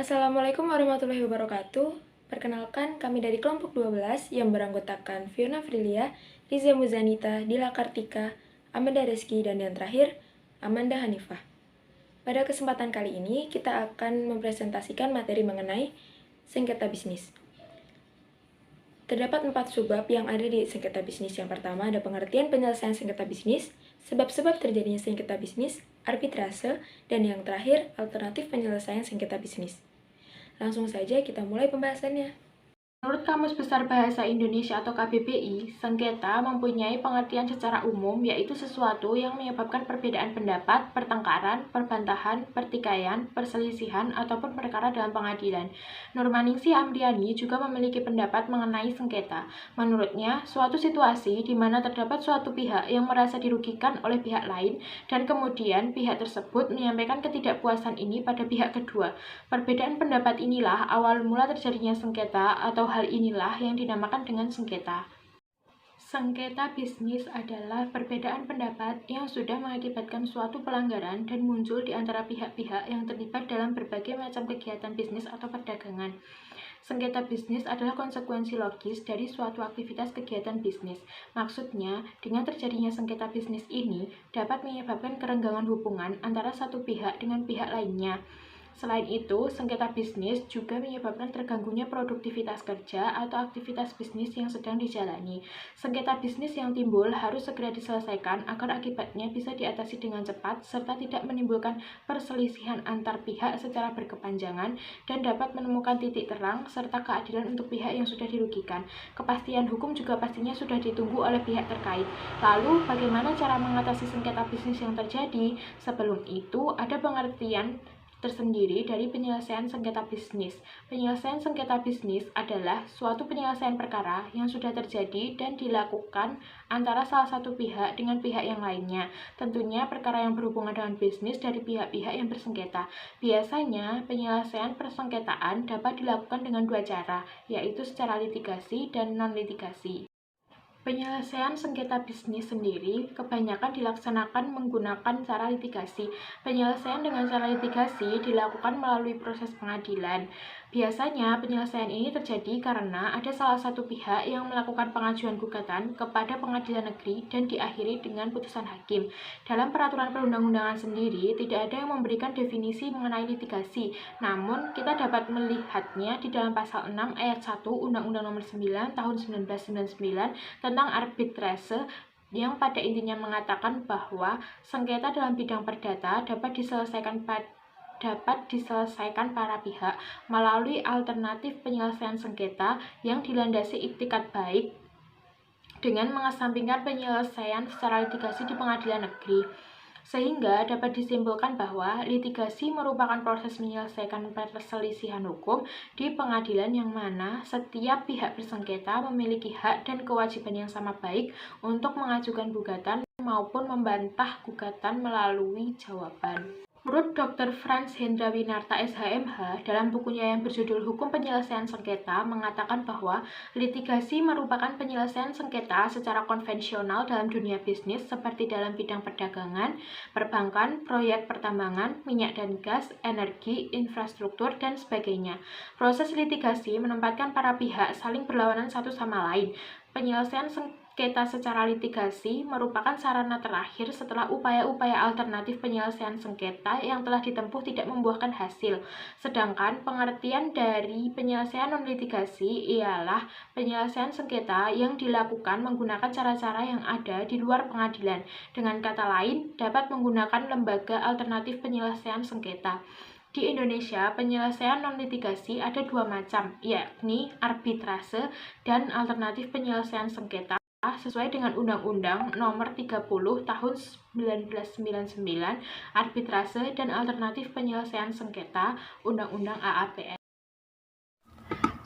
Assalamualaikum warahmatullahi wabarakatuh. Perkenalkan, kami dari kelompok 12 yang beranggotakan Fiona Frilia, Riza Muzanita, Dila Kartika, Amanda Reski, dan yang terakhir, Amanda Hanifah. Pada kesempatan kali ini, kita akan mempresentasikan materi mengenai sengketa bisnis. Terdapat 4 subbab yang ada di sengketa bisnis. Yang pertama ada pengertian penyelesaian sengketa bisnis, sebab-sebab terjadinya sengketa bisnis, arbitrase, dan yang terakhir alternatif penyelesaian sengketa bisnis. Langsung saja kita mulai pembahasannya. Menurut Kamus Besar Bahasa Indonesia atau KBBI, sengketa mempunyai pengertian secara umum yaitu sesuatu yang menyebabkan perbedaan pendapat, pertengkaran, perbantahan, pertikaian, perselisihan, ataupun perkara dalam pengadilan. Nurmaningsih Amriani juga memiliki pendapat mengenai sengketa. Menurutnya, suatu situasi di mana terdapat suatu pihak yang merasa dirugikan oleh pihak lain dan kemudian pihak tersebut menyampaikan ketidakpuasan ini pada pihak kedua. Perbedaan pendapat inilah awal mula terjadinya sengketa atau hal inilah yang dinamakan dengan sengketa. Sengketa bisnis adalah perbedaan pendapat yang sudah mengakibatkan suatu pelanggaran dan muncul di antara pihak-pihak yang terlibat dalam berbagai macam kegiatan bisnis atau perdagangan. Sengketa bisnis adalah konsekuensi logis dari suatu aktivitas kegiatan bisnis. Maksudnya, dengan terjadinya sengketa bisnis ini dapat menyebabkan kerenggangan hubungan antara satu pihak dengan pihak lainnya. Selain itu, sengketa bisnis juga menyebabkan terganggunya produktivitas kerja atau aktivitas bisnis yang sedang dijalani. Sengketa bisnis yang timbul harus segera diselesaikan agar akibatnya bisa diatasi dengan cepat serta tidak menimbulkan perselisihan antar pihak secara berkepanjangan dan dapat menemukan titik terang serta keadilan untuk pihak yang sudah dirugikan. Kepastian hukum juga pastinya sudah ditunggu oleh pihak terkait. Lalu, bagaimana cara mengatasi sengketa bisnis yang terjadi? Sebelum itu, ada pengertian tersendiri dari penyelesaian sengketa bisnis. Penyelesaian sengketa bisnis adalah suatu penyelesaian perkara yang sudah terjadi dan dilakukan antara salah satu pihak dengan pihak yang lainnya. Tentunya perkara yang berhubungan dengan bisnis dari pihak-pihak yang bersengketa. Biasanya penyelesaian persengketaan dapat dilakukan dengan dua cara, yaitu secara litigasi dan non-litigasi. Penyelesaian sengketa bisnis sendiri kebanyakan dilaksanakan menggunakan cara litigasi. Penyelesaian dengan cara litigasi dilakukan melalui proses pengadilan. Biasanya penyelesaian ini terjadi karena ada salah satu pihak yang melakukan pengajuan gugatan kepada pengadilan negeri dan diakhiri dengan putusan hakim. Dalam peraturan perundang-undangan sendiri tidak ada yang memberikan definisi mengenai litigasi. Namun kita dapat melihatnya di dalam pasal 6 ayat 1 Undang-Undang Nomor 9 Tahun 1999 tentang arbitrase yang pada intinya mengatakan bahwa sengketa dalam bidang perdata dapat diselesaikan para pihak melalui alternatif penyelesaian sengketa yang dilandasi iktikat baik dengan mengesampingkan penyelesaian secara litigasi di pengadilan negeri. Sehingga dapat disimpulkan bahwa litigasi merupakan proses menyelesaikan perselisihan hukum di pengadilan yang mana setiap pihak bersengketa memiliki hak dan kewajiban yang sama baik untuk mengajukan gugatan maupun membantah gugatan melalui jawaban. Menurut Dr. Frans Hendra Winarta SHMH, dalam bukunya yang berjudul Hukum Penyelesaian Sengketa, mengatakan bahwa litigasi merupakan penyelesaian sengketa secara konvensional dalam dunia bisnis seperti dalam bidang perdagangan, perbankan, proyek pertambangan, minyak dan gas, energi, infrastruktur, dan sebagainya. Proses litigasi menempatkan para pihak saling berlawanan satu sama lain. Penyelesaian sengketa secara litigasi merupakan sarana terakhir setelah upaya-upaya alternatif penyelesaian sengketa yang telah ditempuh tidak membuahkan hasil. Sedangkan pengertian dari penyelesaian non-litigasi ialah penyelesaian sengketa yang dilakukan menggunakan cara-cara yang ada di luar pengadilan. Dengan kata lain, dapat menggunakan lembaga alternatif penyelesaian sengketa. Di Indonesia, penyelesaian non-litigasi ada dua macam, yakni arbitrase dan alternatif penyelesaian sengketa sesuai dengan Undang-Undang Nomor 30 Tahun 1999, arbitrase dan alternatif penyelesaian sengketa, Undang-Undang AAPN.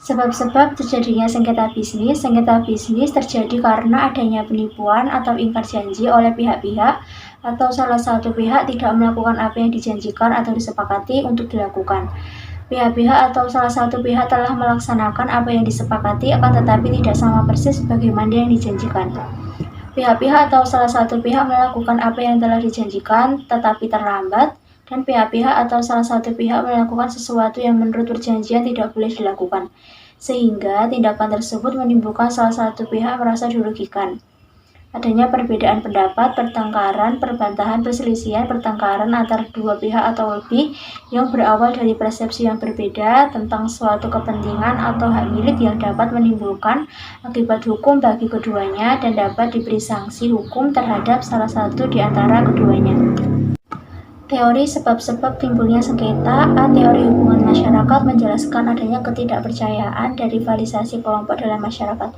Sebab-sebab terjadinya sengketa bisnis terjadi karena adanya penipuan atau ingkar janji oleh pihak-pihak atau salah satu pihak tidak melakukan apa yang dijanjikan atau disepakati untuk dilakukan. Pihak-pihak atau salah satu pihak telah melaksanakan apa yang disepakati akan tetapi tidak sama persis sebagaimana yang dijanjikan. Pihak-pihak atau salah satu pihak melakukan apa yang telah dijanjikan tetapi terlambat dan pihak-pihak atau salah satu pihak melakukan sesuatu yang menurut perjanjian tidak boleh dilakukan, sehingga tindakan tersebut menimbulkan salah satu pihak merasa dirugikan. Adanya perbedaan pendapat, pertengkaran, perbantahan, perselisihan, pertengkaran antara dua pihak atau lebih yang berawal dari persepsi yang berbeda tentang suatu kepentingan atau hak milik yang dapat menimbulkan akibat hukum bagi keduanya dan dapat diberi sanksi hukum terhadap salah satu di antara keduanya. Teori sebab-sebab timbulnya sengketa. Teori hubungan masyarakat menjelaskan adanya ketidakpercayaan dan rivalisasi kelompok dalam masyarakat.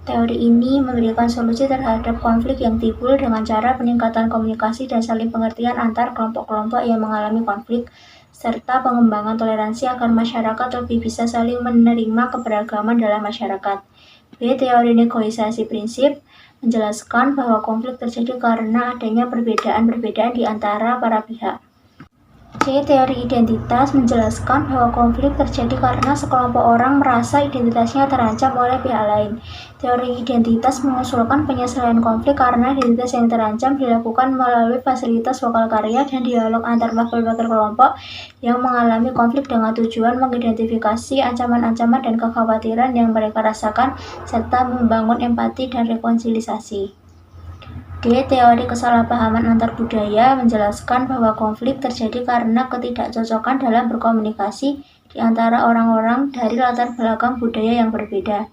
Teori ini memberikan solusi terhadap konflik yang timbul dengan cara peningkatan komunikasi dan saling pengertian antar kelompok-kelompok yang mengalami konflik, serta pengembangan toleransi agar masyarakat lebih bisa saling menerima keberagaman dalam masyarakat. B. Teori negosiasi prinsip menjelaskan bahwa konflik terjadi karena adanya perbedaan-perbedaan di antara para pihak. C. Teori identitas menjelaskan bahwa konflik terjadi karena sekelompok orang merasa identitasnya terancam oleh pihak lain. Teori identitas mengusulkan penyelesaian konflik karena identitas yang terancam dilakukan melalui fasilitas vokal karya dan dialog antar wakil-wakil kelompok yang mengalami konflik dengan tujuan mengidentifikasi ancaman-ancaman dan kekhawatiran yang mereka rasakan serta membangun empati dan rekonsiliasi. D. Teori kesalahpahaman antar budaya menjelaskan bahwa konflik terjadi karena ketidakcocokan dalam berkomunikasi di antara orang-orang dari latar belakang budaya yang berbeda.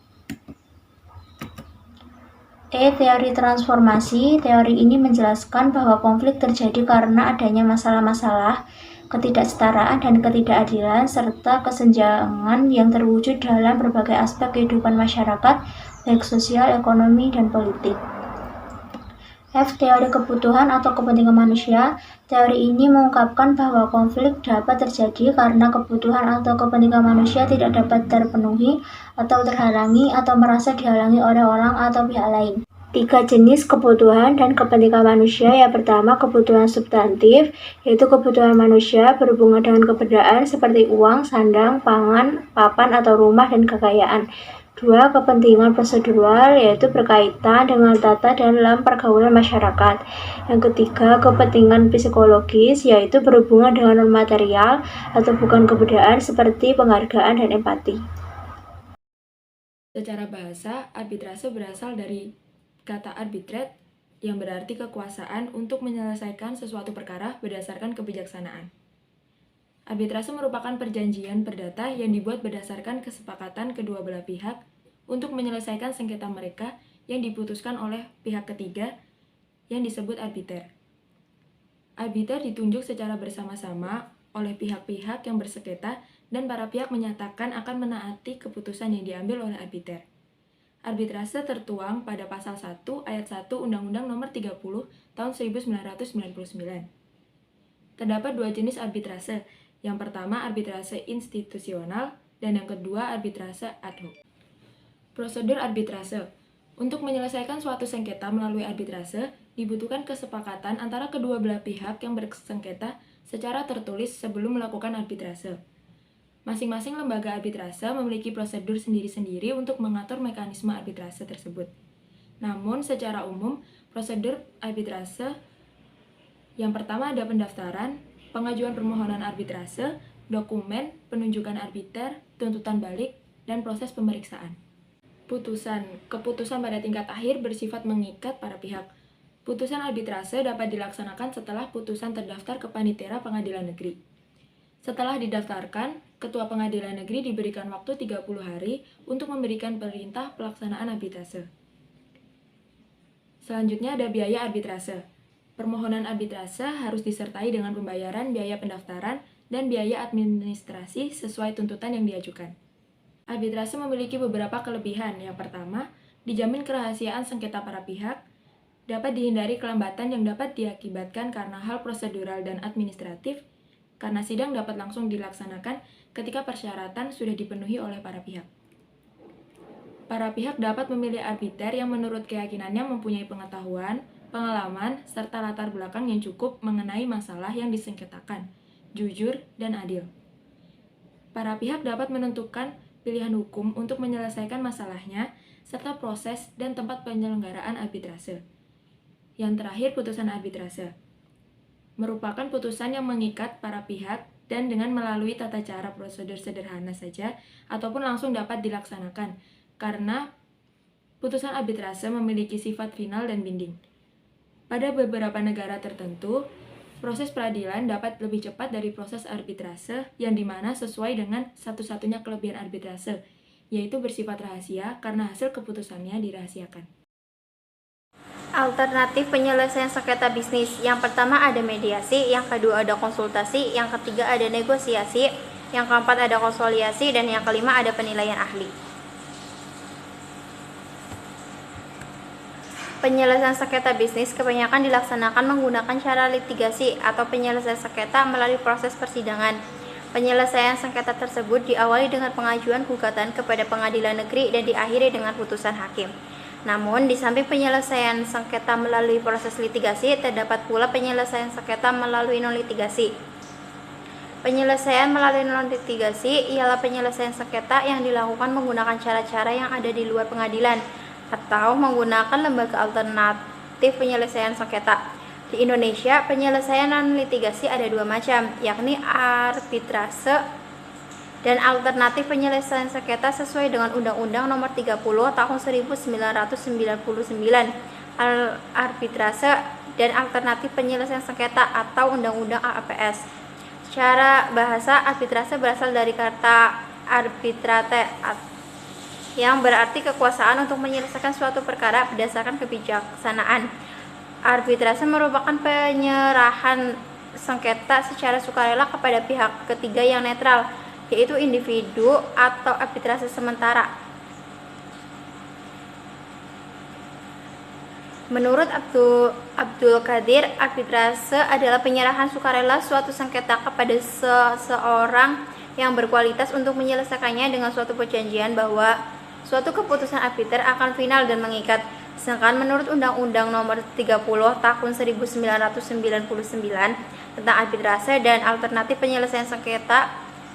E. Teori transformasi. Teori ini menjelaskan bahwa konflik terjadi karena adanya masalah-masalah, ketidaksetaraan dan ketidakadilan, serta kesenjangan yang terwujud dalam berbagai aspek kehidupan masyarakat, baik sosial, ekonomi, dan politik. F. Teori kebutuhan atau kepentingan manusia. Teori ini mengungkapkan bahwa konflik dapat terjadi karena kebutuhan atau kepentingan manusia tidak dapat terpenuhi atau terhalangi atau merasa dihalangi oleh orang atau pihak lain. 3 jenis kebutuhan dan kepentingan manusia. Yang pertama, kebutuhan substantif, yaitu kebutuhan manusia berhubungan dengan keberadaan seperti uang, sandang, pangan, papan atau rumah, dan kekayaan. 2. Kepentingan prosedural, yaitu berkaitan dengan tata dalam pergaulan masyarakat. Yang ketiga, kepentingan psikologis, yaitu berhubungan dengan non-material atau bukan kebudayaan seperti penghargaan dan empati. Secara bahasa, arbitrase berasal dari kata arbitrate yang berarti kekuasaan untuk menyelesaikan sesuatu perkara berdasarkan kebijaksanaan. Arbitrase merupakan perjanjian perdata yang dibuat berdasarkan kesepakatan kedua belah pihak untuk menyelesaikan sengketa mereka yang diputuskan oleh pihak ketiga yang disebut arbiter. Arbiter ditunjuk secara bersama-sama oleh pihak-pihak yang bersengketa dan para pihak menyatakan akan menaati keputusan yang diambil oleh arbiter. Arbitrase tertuang pada pasal 1 ayat 1 Undang-Undang Nomor 30 Tahun 1999. Terdapat 2 jenis arbitrase. Yang pertama arbitrase institusional dan yang kedua arbitrase ad hoc. Prosedur arbitrase. Untuk menyelesaikan suatu sengketa melalui arbitrase, dibutuhkan kesepakatan antara kedua belah pihak yang bersengketa secara tertulis sebelum melakukan arbitrase. Masing-masing lembaga arbitrase memiliki prosedur sendiri-sendiri untuk mengatur mekanisme arbitrase tersebut. Namun, secara umum, prosedur arbitrase yang pertama ada pendaftaran, pengajuan permohonan arbitrase, dokumen, penunjukan arbiter, tuntutan balik, dan proses pemeriksaan. Keputusan pada tingkat akhir bersifat mengikat para pihak. Putusan arbitrase dapat dilaksanakan setelah putusan terdaftar ke Panitera Pengadilan Negeri. Setelah didaftarkan, Ketua Pengadilan Negeri diberikan waktu 30 hari untuk memberikan perintah pelaksanaan arbitrase. Selanjutnya ada biaya arbitrase. Permohonan arbitrase harus disertai dengan pembayaran biaya pendaftaran dan biaya administrasi sesuai tuntutan yang diajukan. Arbitrase memiliki beberapa kelebihan. Yang pertama, dijamin kerahasiaan sengketa para pihak, dapat dihindari kelambatan yang dapat diakibatkan karena hal prosedural dan administratif, karena sidang dapat langsung dilaksanakan ketika persyaratan sudah dipenuhi oleh para pihak. Para pihak dapat memilih arbiter yang menurut keyakinannya mempunyai pengetahuan, pengalaman, serta latar belakang yang cukup mengenai masalah yang disengketakan, jujur, dan adil. Para pihak dapat menentukan pilihan hukum untuk menyelesaikan masalahnya, serta proses dan tempat penyelenggaraan arbitrase. Yang terakhir, putusan arbitrase. merupakan putusan yang mengikat para pihak dan dengan melalui tata cara prosedur sederhana saja ataupun langsung dapat dilaksanakan karena putusan arbitrase memiliki sifat final dan binding. Pada beberapa negara tertentu, proses peradilan dapat lebih cepat dari proses arbitrase yang dimana sesuai dengan satu-satunya kelebihan arbitrase, yaitu bersifat rahasia karena hasil keputusannya dirahasiakan. Alternatif penyelesaian sengketa bisnis. Yang pertama ada mediasi, yang kedua ada konsultasi, yang ketiga ada negosiasi, yang keempat ada konsoliasi, dan yang kelima ada penilaian ahli. Penyelesaian sengketa bisnis kebanyakan dilaksanakan menggunakan cara litigasi atau penyelesaian sengketa melalui proses persidangan. Penyelesaian sengketa tersebut diawali dengan pengajuan gugatan kepada pengadilan negeri dan diakhiri dengan putusan hakim. Namun, di samping penyelesaian sengketa melalui proses litigasi, terdapat pula penyelesaian sengketa melalui non-litigasi. Penyelesaian melalui non-litigasi ialah penyelesaian sengketa yang dilakukan menggunakan cara-cara yang ada di luar pengadilan atau menggunakan lembaga alternatif penyelesaian sengketa. Di Indonesia, penyelesaian non-litigasi ada dua macam, yakni arbitrase dan alternatif penyelesaian sengketa sesuai dengan Undang-Undang Nomor 30 Tahun 1999, arbitrase dan alternatif penyelesaian sengketa atau Undang-Undang APS. Secara bahasa, arbitrase berasal dari kata arbitrate yang berarti kekuasaan untuk menyelesaikan suatu perkara berdasarkan kebijaksanaan. Arbitrase merupakan penyerahan sengketa secara sukarela kepada pihak ketiga yang netral, yaitu individu atau arbitrase sementara. Menurut Abdul Qadir, arbitrase adalah penyerahan sukarela suatu sengketa kepada seseorang yang berkualitas untuk menyelesaikannya dengan suatu perjanjian bahwa suatu keputusan arbiter akan final dan mengikat. Sedangkan menurut Undang-Undang Nomor 30 Tahun 1999 tentang arbitrase dan alternatif penyelesaian sengketa,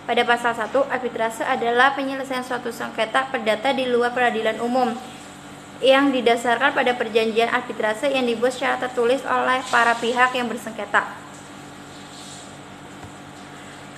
pada pasal 1, arbitrase adalah penyelesaian suatu sengketa perdata di luar peradilan umum yang didasarkan pada perjanjian arbitrase yang dibuat secara tertulis oleh para pihak yang bersengketa.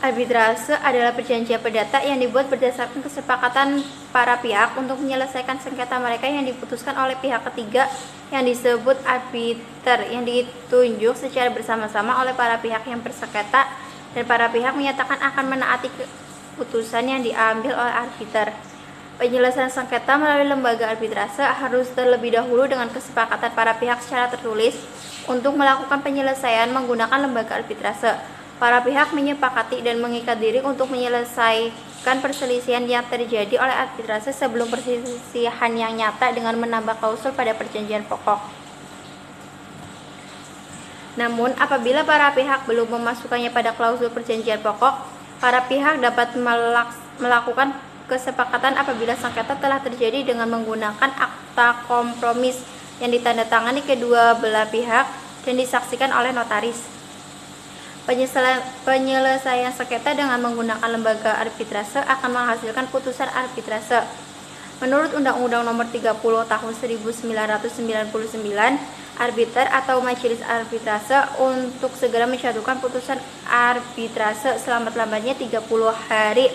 Arbitrase adalah perjanjian perdata yang dibuat berdasarkan kesepakatan para pihak untuk menyelesaikan sengketa mereka yang diputuskan oleh pihak ketiga yang disebut arbiter, yang ditunjuk secara bersama-sama oleh para pihak yang bersengketa dan para pihak menyatakan akan menaati keputusan yang diambil oleh arbiter. Penyelesaian sengketa melalui lembaga arbitrase harus terlebih dahulu dengan kesepakatan para pihak secara tertulis untuk melakukan penyelesaian menggunakan lembaga arbitrase. Para pihak menyepakati dan mengikat diri untuk menyelesaikan perselisihan yang terjadi oleh arbitrase sebelum perselisihan yang nyata dengan menambah klausul pada perjanjian pokok. Namun, apabila para pihak belum memasukkannya pada klausul perjanjian pokok, para pihak dapat melakukan kesepakatan apabila sengketa telah terjadi dengan menggunakan akta kompromis yang ditandatangani kedua belah pihak dan disaksikan oleh notaris. Penyelesaian sengketa dengan menggunakan lembaga arbitrase akan menghasilkan putusan arbitrase. Menurut Undang-Undang Nomor 30 Tahun 1999, arbiter atau majelis arbitrase untuk segera menjatuhkan putusan arbitrase selambat-lambatnya 30 hari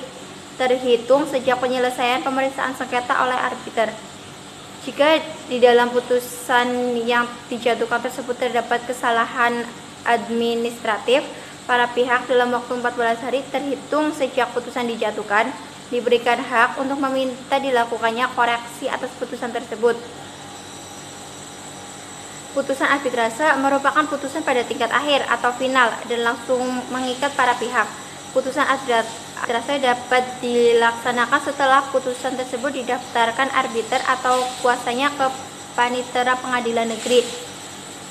terhitung sejak penyelesaian pemeriksaan sengketa oleh arbiter. Jika di dalam putusan yang dijatuhkan tersebut terdapat kesalahan administratif, para pihak dalam waktu 14 hari terhitung sejak putusan dijatuhkan diberikan hak untuk meminta dilakukannya koreksi atas putusan tersebut. Putusan arbitrase merupakan putusan pada tingkat akhir atau final dan langsung mengikat para pihak. Putusan arbitrase dapat dilaksanakan setelah putusan tersebut didaftarkan arbiter atau kuasanya ke panitera pengadilan negeri.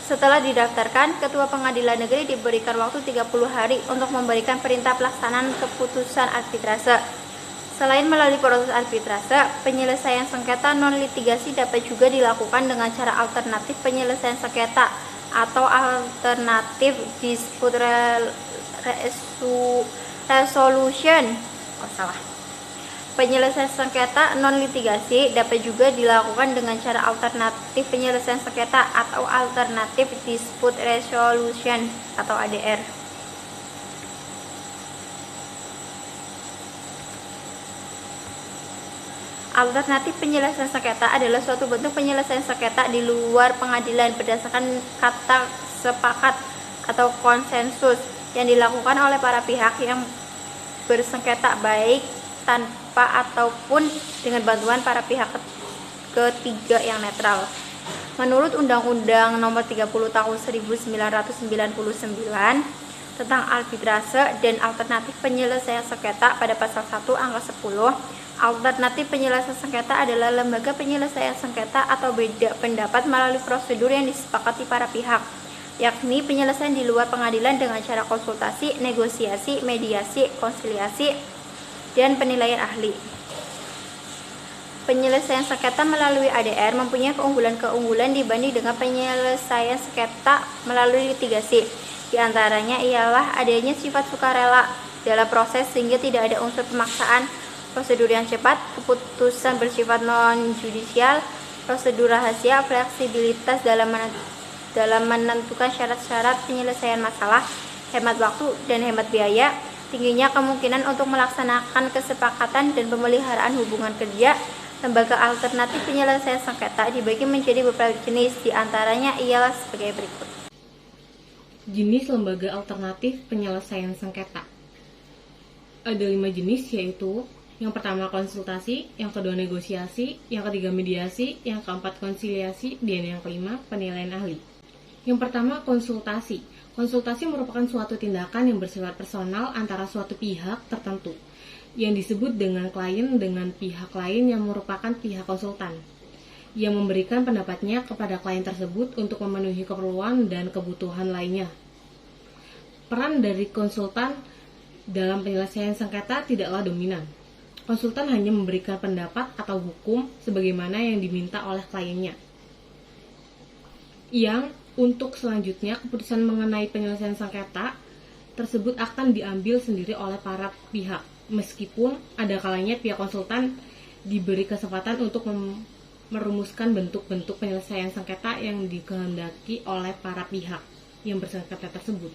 Setelah didaftarkan, Ketua Pengadilan Negeri diberikan waktu 30 hari untuk memberikan perintah pelaksanaan keputusan arbitrase. Selain melalui proses arbitrase, penyelesaian sengketa non-litigasi dapat juga dilakukan dengan cara alternatif penyelesaian sengketa atau alternatif dispute resolution. Penyelesaian sengketa non-litigasi dapat juga dilakukan dengan cara alternatif penyelesaian sengketa atau Alternative Dispute Resolution atau ADR. Alternatif penyelesaian sengketa adalah suatu bentuk penyelesaian sengketa di luar pengadilan berdasarkan kata sepakat atau konsensus yang dilakukan oleh para pihak yang bersengketa, baik tanpa ataupun dengan bantuan para pihak ketiga yang netral. Menurut Undang-Undang Nomor 30 Tahun 1999 tentang arbitrase dan alternatif penyelesaian sengketa pada pasal 1 angka 10, alternatif penyelesaian sengketa adalah lembaga penyelesaian sengketa atau beda pendapat melalui prosedur yang disepakati para pihak, yakni penyelesaian di luar pengadilan dengan cara konsultasi, negosiasi, mediasi, konsiliasi, dan penilaian ahli. Penyelesaian sengketa melalui ADR mempunyai keunggulan-keunggulan dibanding dengan penyelesaian sengketa melalui litigasi. Di antaranya ialah adanya sifat sukarela dalam proses sehingga tidak ada unsur pemaksaan, prosedur yang cepat, keputusan bersifat non-judisial, prosedur rahasia, fleksibilitas dalam menentukan syarat-syarat penyelesaian masalah, hemat waktu dan hemat biaya, tingginya kemungkinan untuk melaksanakan kesepakatan dan pemeliharaan hubungan kerja. Lembaga alternatif penyelesaian sengketa dibagi menjadi beberapa jenis, di antaranya ialah sebagai berikut. Jenis lembaga alternatif penyelesaian sengketa. Ada 5 jenis, yaitu yang pertama konsultasi, yang kedua negosiasi, yang ketiga mediasi, yang keempat konsiliasi, dan yang kelima penilaian ahli. Yang pertama konsultasi. Konsultasi merupakan suatu tindakan yang bersifat personal antara suatu pihak tertentu, yang disebut dengan klien dengan pihak lain yang merupakan pihak konsultan, yang memberikan pendapatnya kepada klien tersebut untuk memenuhi keperluan dan kebutuhan lainnya. Peran dari konsultan dalam penyelesaian sengketa tidaklah dominan. Konsultan hanya memberikan pendapat atau hukum sebagaimana yang diminta oleh kliennya. Yang untuk selanjutnya keputusan mengenai penyelesaian sengketa tersebut akan diambil sendiri oleh para pihak, meskipun ada kalanya pihak konsultan diberi kesempatan untuk merumuskan bentuk-bentuk penyelesaian sengketa yang dikehendaki oleh para pihak yang bersengketa tersebut.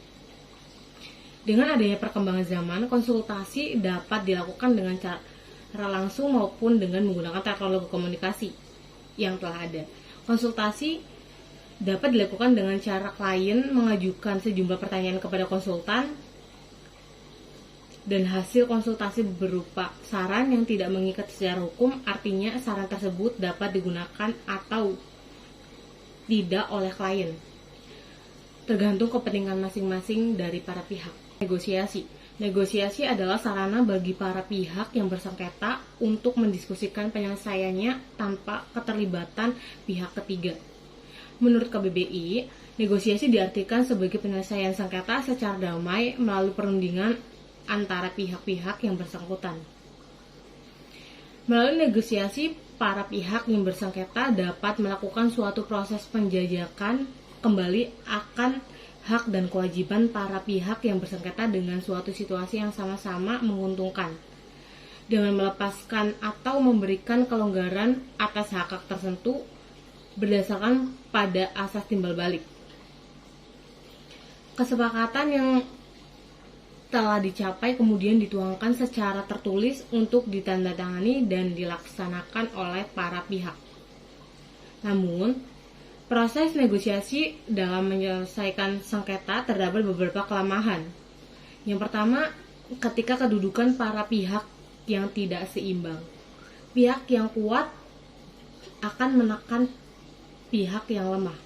Dengan adanya perkembangan zaman, konsultasi dapat dilakukan dengan cara langsung maupun dengan menggunakan teknologi komunikasi yang telah ada. Konsultasi dapat dilakukan dengan cara klien mengajukan sejumlah pertanyaan kepada konsultan dan hasil konsultasi berupa saran yang tidak mengikat secara hukum, artinya saran tersebut dapat digunakan atau tidak oleh klien, tergantung kepentingan masing-masing dari para pihak. Negosiasi. Negosiasi adalah sarana bagi para pihak yang bersengketa untuk mendiskusikan penyelesaiannya tanpa keterlibatan pihak ketiga. Menurut KBBI, negosiasi diartikan sebagai penyelesaian sengketa secara damai melalui perundingan antara pihak-pihak yang bersangkutan. Melalui negosiasi, para pihak yang bersengketa dapat melakukan suatu proses penjajakan kembali akan hak dan kewajiban para pihak yang bersengketa dengan suatu situasi yang sama-sama menguntungkan, dengan melepaskan atau memberikan kelonggaran atas hak-hak tertentu berdasarkan pada asas timbal balik. Kesepakatan yang telah dicapai kemudian dituangkan secara tertulis untuk ditandatangani dan dilaksanakan oleh para pihak. Namun, proses negosiasi dalam menyelesaikan sengketa terdapat beberapa kelemahan. Yang pertama, ketika kedudukan para pihak yang tidak seimbang. Pihak yang kuat akan menekan pihak yang lemah.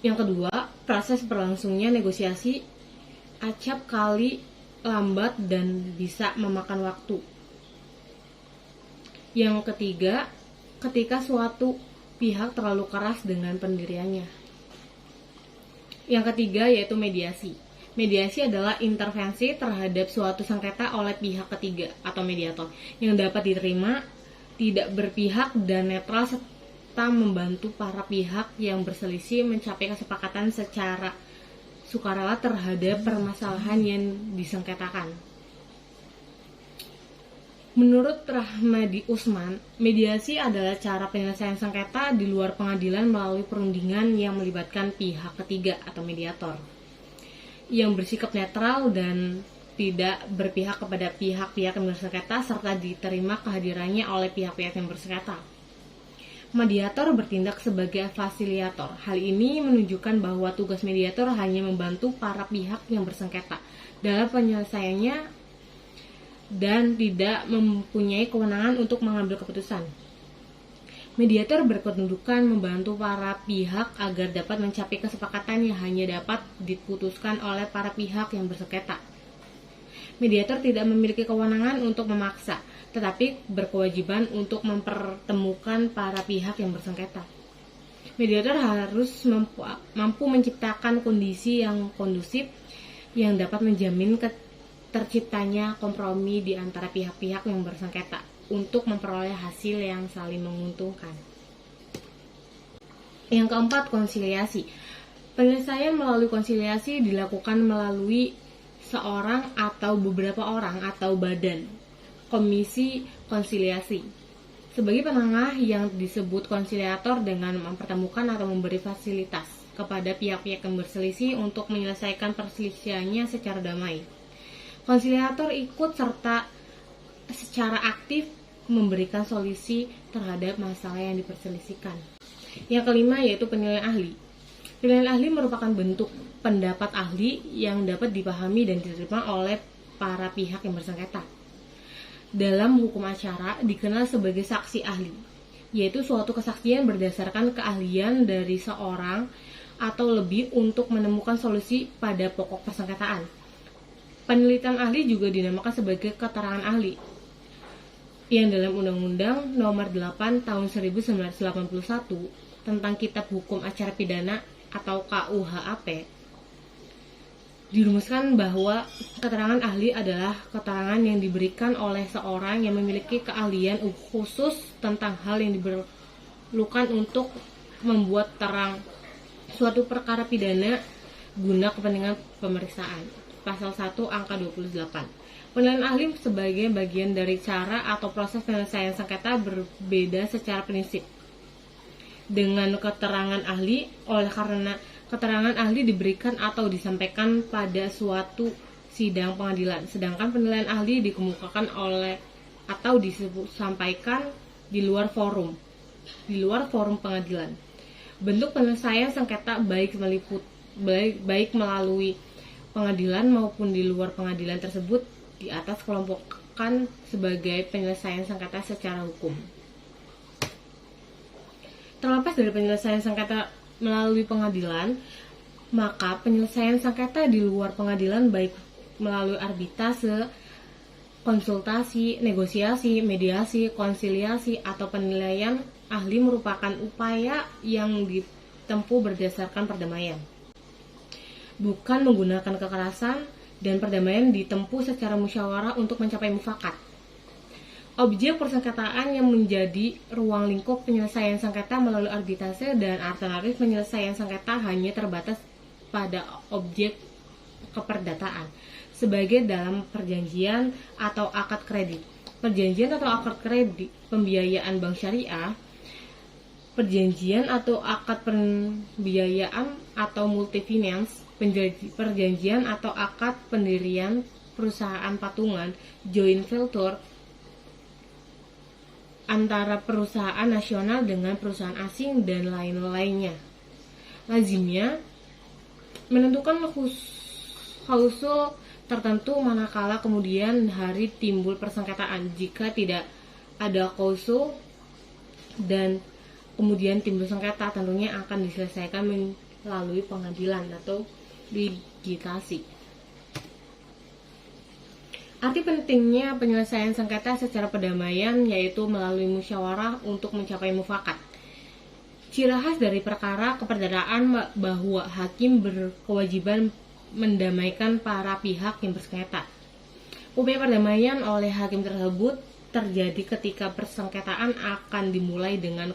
Yang kedua, proses berlangsungnya negosiasi acap kali lambat dan bisa memakan waktu. Yang ketiga, ketika suatu pihak terlalu keras dengan pendiriannya. Yang ketiga yaitu mediasi. Mediasi adalah intervensi terhadap suatu sengketa oleh pihak ketiga atau mediator yang dapat diterima, tidak berpihak dan netral serta membantu para pihak yang berselisih mencapai kesepakatan secara sukarela terhadap permasalahan yang disengketakan. Menurut Rahmadi Usman, mediasi adalah cara penyelesaian sengketa di luar pengadilan melalui perundingan yang melibatkan pihak ketiga atau mediator, yang bersikap netral dan tidak berpihak kepada pihak-pihak yang bersengketa serta diterima kehadirannya oleh pihak-pihak yang bersengketa. Mediator bertindak sebagai fasilitator. Hal ini menunjukkan bahwa tugas mediator hanya membantu para pihak yang bersengketa dalam penyelesaiannya dan tidak mempunyai kewenangan untuk mengambil keputusan. Mediator berkedudukan membantu para pihak agar dapat mencapai kesepakatan yang hanya dapat diputuskan oleh para pihak yang bersengketa. Mediator tidak memiliki kewenangan untuk memaksa, tetapi berkewajiban untuk mempertemukan para pihak yang bersengketa. Mediator harus mampu menciptakan kondisi yang kondusif yang dapat menjamin terciptanya kompromi di antara pihak-pihak yang bersengketa untuk memperoleh hasil yang saling menguntungkan. Yang keempat, konsiliasi. Penyelesaian melalui konsiliasi dilakukan melalui seorang atau beberapa orang atau badan. Komisi konsiliasi. Sebagai penengah yang disebut konsiliator dengan mempertemukan atau memberi fasilitas kepada pihak-pihak yang berselisih untuk menyelesaikan perselisihannya secara damai. Konsiliator ikut serta secara aktif memberikan solusi terhadap masalah yang diperselisihkan. Yang kelima yaitu penilaian ahli. Penilaian ahli merupakan bentuk pendapat ahli yang dapat dipahami dan diterima oleh para pihak yang bersengketa. Dalam hukum acara dikenal sebagai saksi ahli, yaitu suatu kesaksian berdasarkan keahlian dari seorang atau lebih untuk menemukan solusi pada pokok persengketaan. Penelitian ahli juga dinamakan sebagai keterangan ahli, yang dalam Undang-Undang Nomor 8 Tahun 1981 tentang Kitab Hukum Acara Pidana atau KUHAP dirumuskan bahwa keterangan ahli adalah keterangan yang diberikan oleh seorang yang memiliki keahlian khusus tentang hal yang diperlukan untuk membuat terang suatu perkara pidana guna kepentingan pemeriksaan. Pasal 1 angka 28. Penilaian ahli sebagai bagian dari cara atau proses penyelesaian sengketa berbeda secara prinsip dengan keterangan ahli, oleh karena keterangan ahli diberikan atau disampaikan pada suatu sidang pengadilan, sedangkan penilaian ahli dikemukakan oleh atau disampaikan di luar forum pengadilan. Bentuk penyelesaian sengketa baik melalui pengadilan maupun di luar pengadilan tersebut di atas kelompokkan sebagai penyelesaian sengketa secara hukum. Terlepas dari penyelesaian sengketa melalui pengadilan, maka penyelesaian sengketa di luar pengadilan baik melalui arbitrase, konsultasi, negosiasi, mediasi, konsiliasi, atau penilaian ahli merupakan upaya yang ditempuh berdasarkan perdamaian. Bukan menggunakan kekerasan, dan perdamaian ditempuh secara musyawarah untuk mencapai mufakat. Objek persengketaan yang menjadi ruang lingkup penyelesaian sengketa melalui arbitrase dan alternatif penyelesaian sengketa hanya terbatas pada objek keperdataan, sebagai dalam perjanjian atau akad kredit. Perjanjian atau akad kredit, pembiayaan bank syariah, perjanjian atau akad pembiayaan atau multifinance, perjanjian atau akad pendirian perusahaan patungan, joint venture antara perusahaan nasional dengan perusahaan asing dan lain-lainnya. Lazimnya menentukan klausul tertentu manakala kemudian hari timbul persengketaan. Jika tidak ada klausul dan kemudian timbul sengketa, tentunya akan diselesaikan melalui pengadilan atau litigasi. Arti pentingnya penyelesaian sengketa secara perdamaian yaitu melalui musyawarah untuk mencapai mufakat. Ciri khas dari perkara keperdataan bahwa hakim berkewajiban mendamaikan para pihak yang bersengketa. Upaya perdamaian oleh hakim tersebut terjadi ketika persengketaan akan dimulai dengan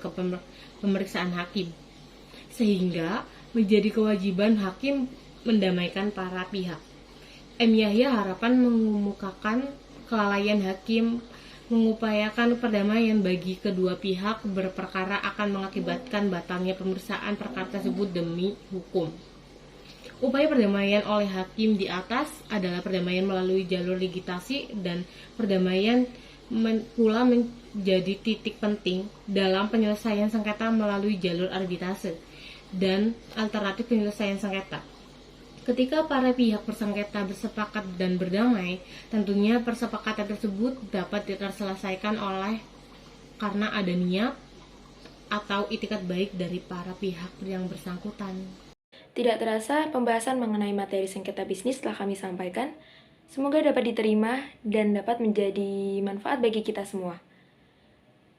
pemeriksaan hakim, sehingga menjadi kewajiban hakim mendamaikan para pihak. M. Yahya Harapan mengemukakan kelalaian hakim mengupayakan perdamaian bagi kedua pihak berperkara akan mengakibatkan batalnya pemeriksaan perkara tersebut demi hukum. Upaya perdamaian oleh hakim di atas adalah perdamaian melalui jalur ligitasi, dan perdamaian pula menjadi titik penting dalam penyelesaian sengketa melalui jalur arbitrase dan alternatif penyelesaian sengketa. Ketika para pihak bersengketa bersepakat dan berdamai, tentunya persepakatan tersebut dapat terselesaikan karena ada niat atau itikat baik dari para pihak yang bersangkutan. Tidak terasa, pembahasan mengenai materi sengketa bisnis telah kami sampaikan. Semoga dapat diterima dan dapat menjadi manfaat bagi kita semua.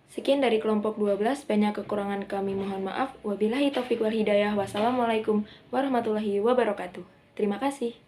Sekian dari kelompok 12, banyak kekurangan kami mohon maaf. Wabillahi taufiq wal hidayah. Wassalamualaikum warahmatullahi wabarakatuh. Terima kasih.